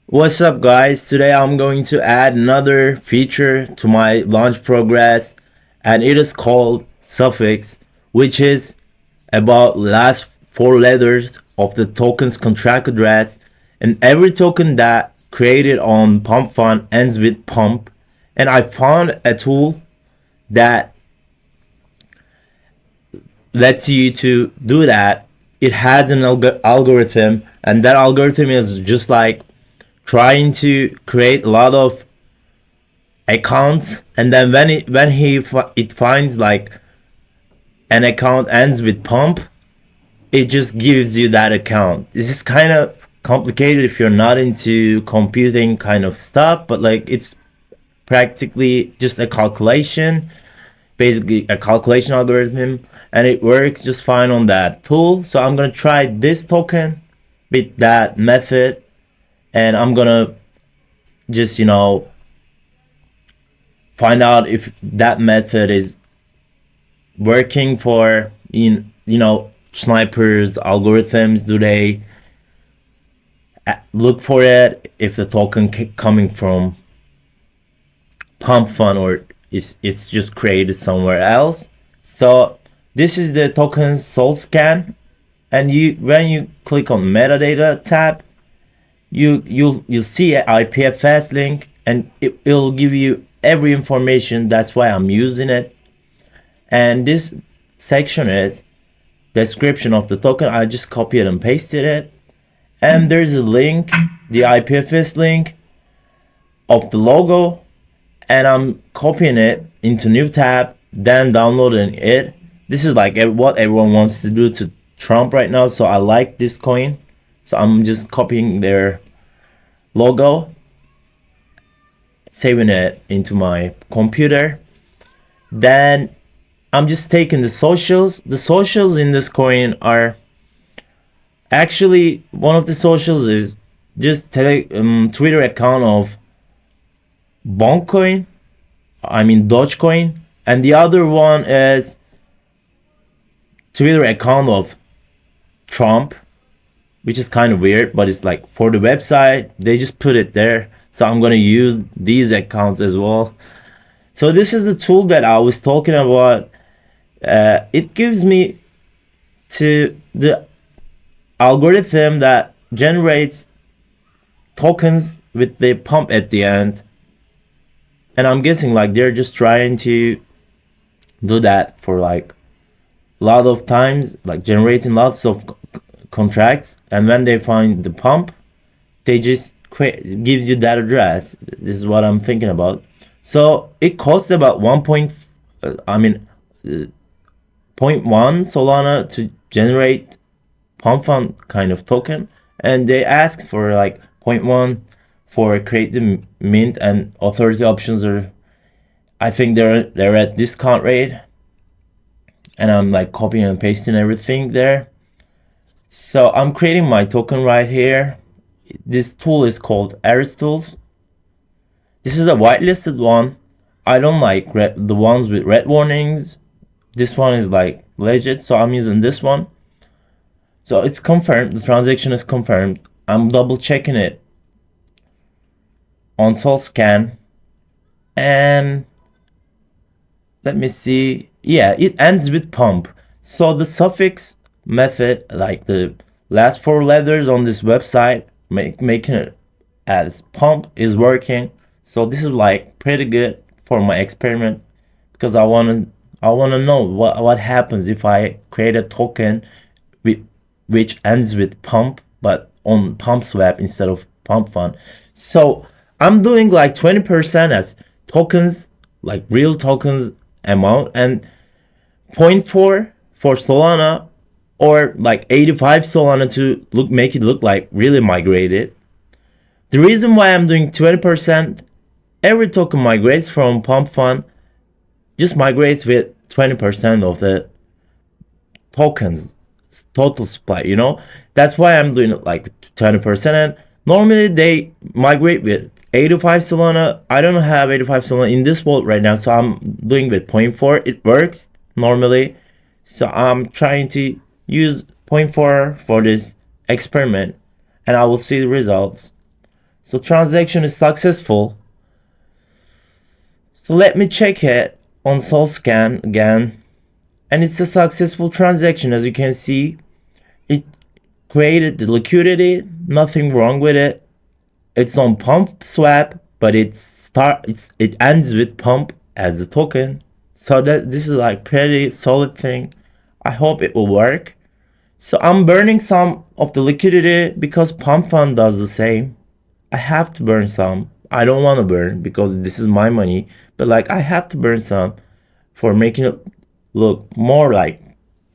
What's up, guys? Today I'm going to add another feature to my launch progress, and it is called Suffix, which is about last four letters of the token's contract address, and every token that created on Pump.fun ends with pump. And I found a tool that lets you to do that. It has an algorithm, and that algorithm is just like trying to create a lot of accounts, and then it finds like an account ends with pump, it just gives you that account. This is kind of complicated if you're not into computing kind of stuff, but like it's practically just a calculation, basically a calculation algorithm, and it works just fine on that tool. So I'm gonna try this token with that method, and I'm gonna just find out if that method is working for snipers algorithms. Do they look for it if the token coming from Pump.fun, or it's just created somewhere else? So this is the token soul scan, and when you click on metadata tab, you'll see an IPFS link, and it'll give you every information. That's why I'm using it. And this section is description of the token. I just copied and pasted it, and there's a link, the IPFS link of the logo, and I'm copying it into new tab, then downloading it. This is like what everyone wants to do to Trump right now, so I like this coin, so I'm just copying their logo, saving it into my computer. Then I'm just taking the socials. The socials in this coin are actually, one of the socials is just Twitter account of Boncoin, Dogecoin, and the other one is Twitter account of Trump, which is kind of weird, but it's like for the website they just put it there, so I'm gonna use these accounts as well. So this is the tool that I was talking about. It gives me to the algorithm that generates tokens with the pump at the end, and I'm guessing like they're just trying to do that for like a lot of times, like generating lots of contracts, and when they find the pump, they just gives you that address. This is what I'm thinking about. So it costs about 0.1 Solana to generate Pump.fun kind of token, and they ask for like 0.1 for create the mint, and authority options are, I think they're at discount rate, and I'm like copying and pasting everything there. So I'm creating my token right here. This tool is called Aristools. This is a whitelisted one. I don't like the ones with red warnings. This one is like legit, so I'm using this one. So it's confirmed, the transaction is confirmed. I'm double checking it on Sol Scan, and let me see. Yeah, it ends with pump. So the suffix method, like the last four letters on this website, making it as pump, is working. So this is like pretty good for my experiment, because I want to know what happens if I create a token which ends with pump, but on PumpSwap instead of Pump.fun. So I'm doing like 20% as tokens, like real tokens amount, and 0.4 for Solana, or like 85 Solana to make it look like really migrated. The reason why I'm doing 20%, every token migrates from Pump.fun, just migrates with 20% of the tokens total supply. That's why I'm doing it like 20%, and normally they migrate with 85 Solana. I don't have 85 Solana in this wallet right now, so I'm doing with 0.4. It works normally, so I'm trying to use 0.4 for this experiment, and I will see the results. So transaction is successful. So let me check it on SolScan again. And it's a successful transaction. As you can see, it created the liquidity, nothing wrong with it. It's on PumpSwap, but it ends with Pump as a token. So this is like pretty solid thing. I hope it will work. So I'm burning some of the liquidity because Pump.fun does the same. I have to burn some. I don't want to burn because this is my money, but like I have to burn some for making it look more like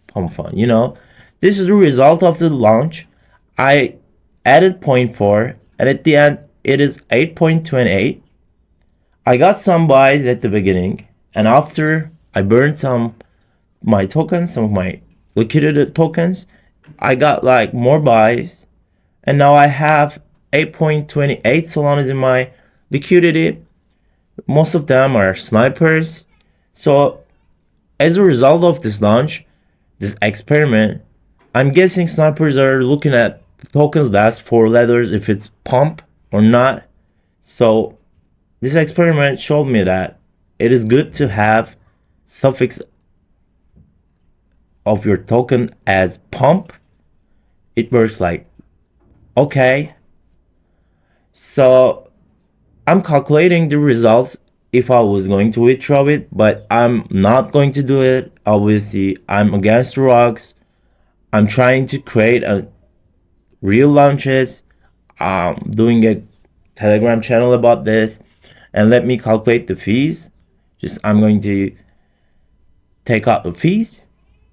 Pump.fun, you know. This is the result of the launch. I added 0.4 and at the end it is 8.28. I got some buys at the beginning, and after I burned some my tokens, some of my liquidity tokens, I got like more buys, and now I have 8.28 Solanas in my liquidity. Most of them are snipers. So as a result of this launch, this experiment, I'm guessing snipers are looking at the tokens last 4 letters, if it's pump or not. So this experiment showed me that it is good to have suffix of your token as pump. It works like okay. So I'm calculating the results if I was going to withdraw it, but I'm not going to do it. Obviously, I'm against rugs. I'm trying to create a real launches. I'm doing a Telegram channel about this, and let me calculate the fees. I'm going to take out the fees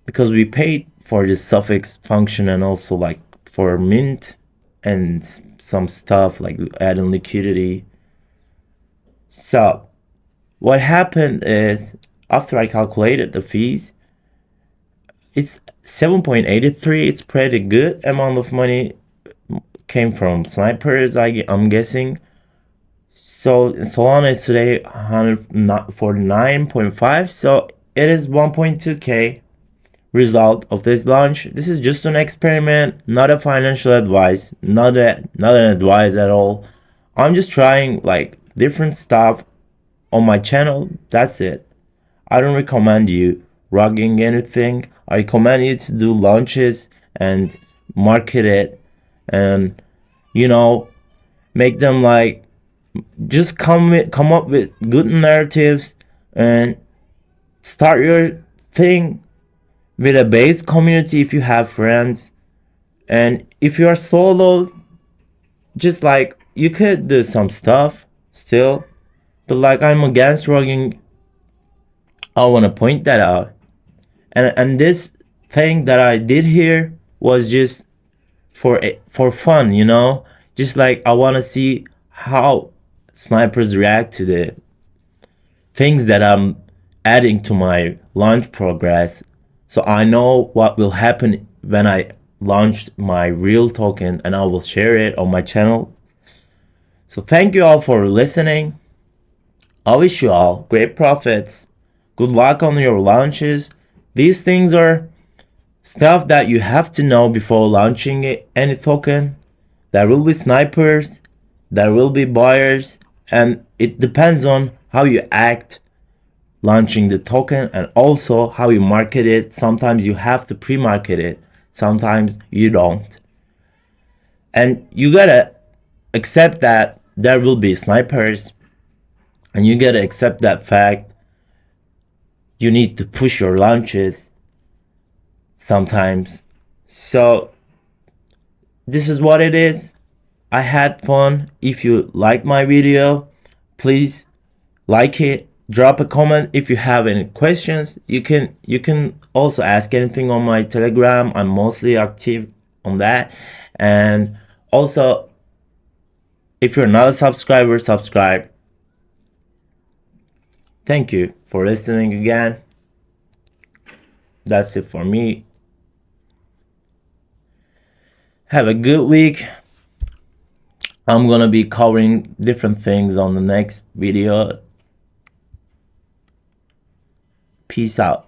because we paid for this suffix function and also like for mint and some stuff like adding liquidity. So what happened is after I calculated the fees, it's 7.83. It's pretty good amount of money came from snipers, I'm guessing. So Solana is today 149.5. So it is 1.2k result of this launch. This is just an experiment, not a financial advice, not an advice at all. I'm just trying like different stuff on my channel. That's it. I don't recommend you rugging anything. I recommend you to do launches and market it, and you know, make them like just come up with good narratives and start your thing with a base community if you have friends. And if you are solo, just like you could do some stuff still, but like I'm against rugging. I want to point that out. And this thing that I did here was just for fun, you know, just like I want to see how snipers react to the things that I'm adding to my launch progress, so I know what will happen when I launched my real token, and I will share it on my channel. So thank you all for listening. I wish you all great profits. Good luck on your launches. These things are stuff that you have to know before launching any token. There will be snipers, there will be buyers, and it depends on how you act launching the token and also how you market it. Sometimes you have to pre-market it, sometimes you don't. And you gotta accept that there will be snipers, and you gotta accept that fact. You need to push your launches sometimes. So this is what it is. I had fun. If you like my video, please like it, drop a comment. If you have any questions, you can also ask anything on my Telegram. I'm mostly active on that. And also, if you're not a subscriber, subscribe. Thank you for listening again. That's it for me. Have a good week. I'm gonna be covering different things on the next video. Peace out.